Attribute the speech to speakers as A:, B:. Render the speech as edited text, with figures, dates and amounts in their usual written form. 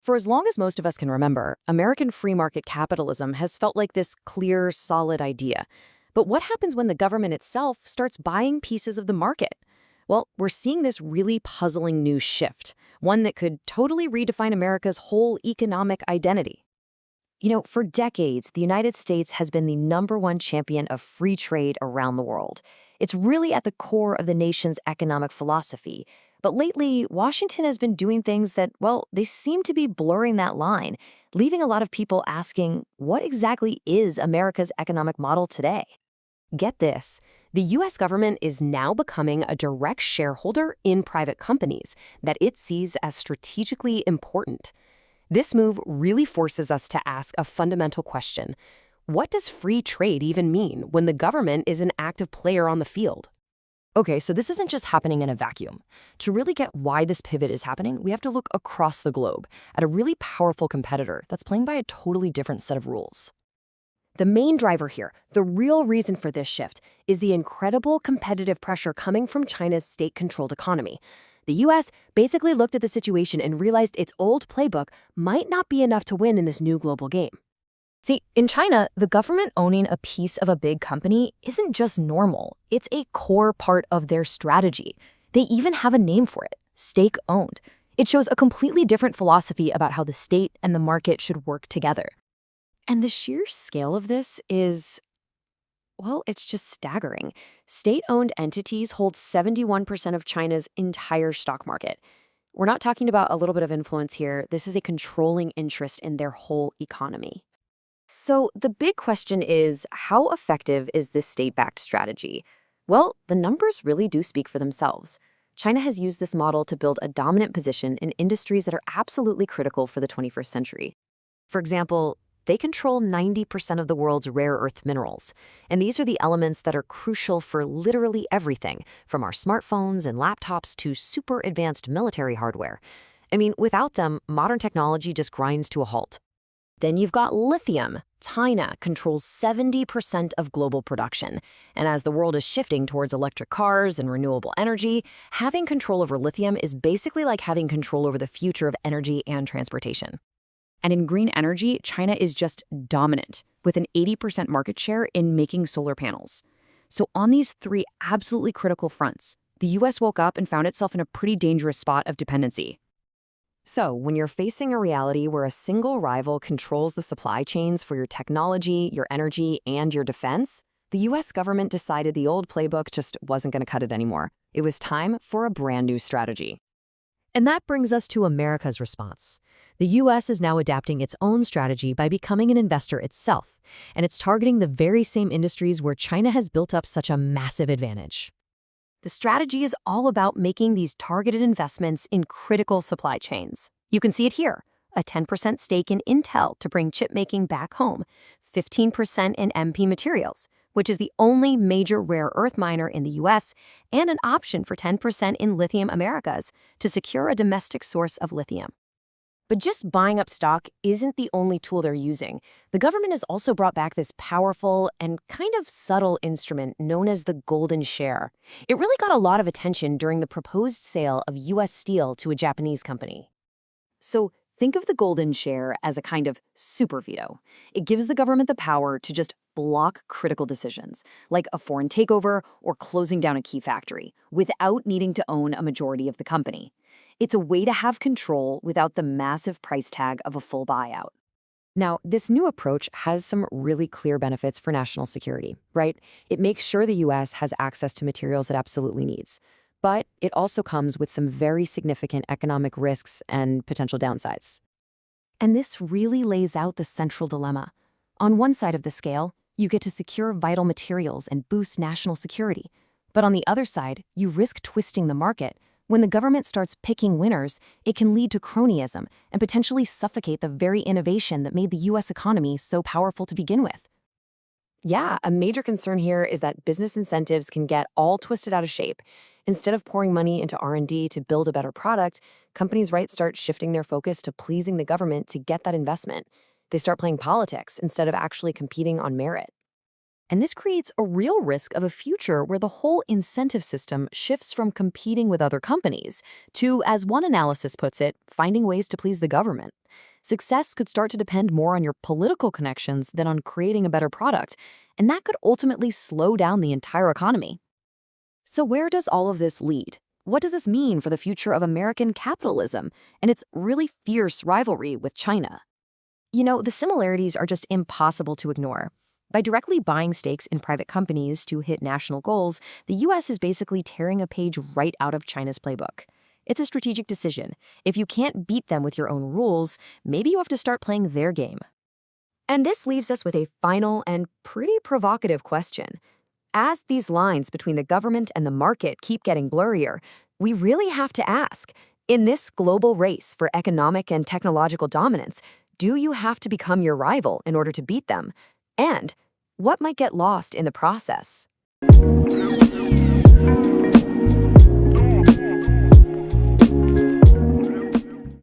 A: For as long as most of us can remember, American free market capitalism has felt like this clear, solid idea. But what happens when the government itself starts buying pieces of the market? Well, we're seeing this really puzzling new shift, one that could totally redefine America's whole economic identity. For decades, the United States has been the #1 champion of free trade around the world. It's really at the core of the nation's economic philosophy. But lately, Washington has been doing things that, well, they seem to be blurring that line, leaving a lot of people asking, what exactly is America's economic model today? Get this. The U.S. government is now becoming a direct shareholder in private companies that it sees as strategically important. This move really forces us to ask a fundamental question. What does free trade even mean when the government is an active player on the field? Okay, so this isn't just happening in a vacuum. To really get why this pivot is happening, we have to look across the globe at a really powerful competitor that's playing by a totally different set of rules. The main driver here, the real reason for this shift, is the incredible competitive pressure coming from China's state-controlled economy. The US basically looked at the situation and realized its old playbook might not be enough to win in this new global game. See, in China, the government owning a piece of a big company isn't just normal. It's a core part of their strategy. They even have a name for it, state-owned. It shows a completely different philosophy about how the state and the market should work together. And the sheer scale of this is, well, it's just staggering. State-owned entities hold 71% of China's entire stock market. We're not talking about a little bit of influence here. This is a controlling interest in their whole economy. So the big question is, how effective is this state-backed strategy? Well, the numbers really do speak for themselves. China has used this model to build a dominant position in industries that are absolutely critical for the 21st century. For example, they control 90% of the world's rare earth minerals, and these are the elements that are crucial for literally everything, from our smartphones and laptops to super advanced military hardware. I mean, without them, modern technology just grinds to a halt. Then you've got lithium. China controls 70% of global production. And as the world is shifting towards electric cars and renewable energy, having control over lithium is basically like having control over the future of energy and transportation. And in green energy, China is just dominant, with an 80% market share in making solar panels. So on these three absolutely critical fronts, the US woke up and found itself in a pretty dangerous spot of dependency. So, when you're facing a reality where a single rival controls the supply chains for your technology, your energy, and your defense, the US government decided the old playbook just wasn't going to cut it anymore. It was time for a brand new strategy. And that brings us to America's response. The US is now adapting its own strategy by becoming an investor itself, and it's targeting the very same industries where China has built up such a massive advantage. The strategy is all about making these targeted investments in critical supply chains. You can see it here, a 10% stake in Intel to bring chip making back home, 15% in MP Materials, which is the only major rare earth miner in the US, and an option for 10% in Lithium Americas to secure a domestic source of lithium. But just buying up stock isn't the only tool they're using. The government has also brought back this powerful and kind of subtle instrument known as the golden share. It really got a lot of attention during the proposed sale of US Steel to a Japanese company. So think of the golden share as a kind of super veto. It gives the government the power to just block critical decisions, like a foreign takeover or closing down a key factory, without needing to own a majority of the company. It's a way to have control without the massive price tag of a full buyout. Now, this new approach has some really clear benefits for national security, right? It makes sure the US has access to materials it absolutely needs. But it also comes with some very significant economic risks and potential downsides. And this really lays out the central dilemma. On one side of the scale, you get to secure vital materials and boost national security. But on the other side, you risk twisting the market. When the government starts picking winners, it can lead to cronyism and potentially suffocate the very innovation that made the US economy so powerful to begin with. Yeah, a major concern here is that business incentives can get all twisted out of shape. Instead of pouring money into R&D to build a better product, companies start shifting their focus to pleasing the government to get that investment. They start playing politics instead of actually competing on merit. And this creates a real risk of a future where the whole incentive system shifts from competing with other companies to, as one analysis puts it, finding ways to please the government. Success could start to depend more on your political connections than on creating a better product, and that could ultimately slow down the entire economy. So where does all of this lead? What does this mean for the future of American capitalism and its really fierce rivalry with China? The similarities are just impossible to ignore. By directly buying stakes in private companies to hit national goals, the US is basically tearing a page right out of China's playbook. It's a strategic decision. If you can't beat them with your own rules, maybe you have to start playing their game. And this leaves us with a final and pretty provocative question. As these lines between the government and the market keep getting blurrier, we really have to ask, in this global race for economic and technological dominance, do you have to become your rival in order to beat them? And what might get lost in the process?